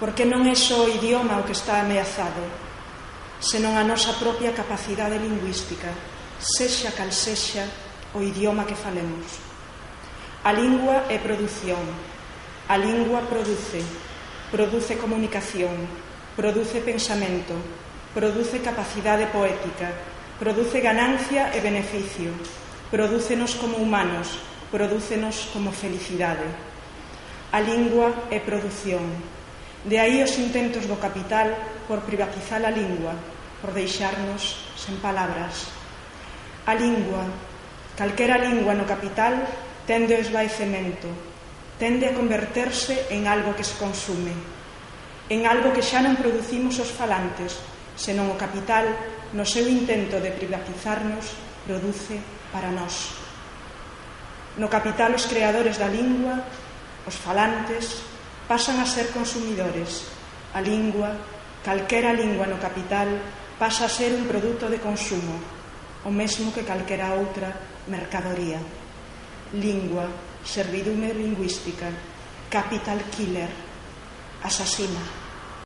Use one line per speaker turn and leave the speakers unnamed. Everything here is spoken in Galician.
Porque non é só o idioma o que está ameazado, senón a nosa propia capacidade lingüística, sexa cal sexa o idioma que falemos. A lingua é produción, a lingua produce comunicación, produce pensamento, produce capacidade poética, produce ganancia e beneficio, prodúcenos como humanos, prodúcenos como felicidade. A lingua é produción. De aí os intentos do capital por privatizar a lingua, por deixarnos sen palabras. A lingua, calquera lingua no capital, tende o esvaecemento, tende a converterse en algo que se consume, en algo que xa non producimos os falantes, senón o capital, no seu intento de privatizarnos, produce para nós. No capital, os creadores da lingua, os falantes, pasan a ser consumidores. A lingua, calquera lingua no capital, pasa a ser un produto de consumo, o mesmo que calquera outra mercadoría. Lingua, servidume lingüística, capital killer, asasina.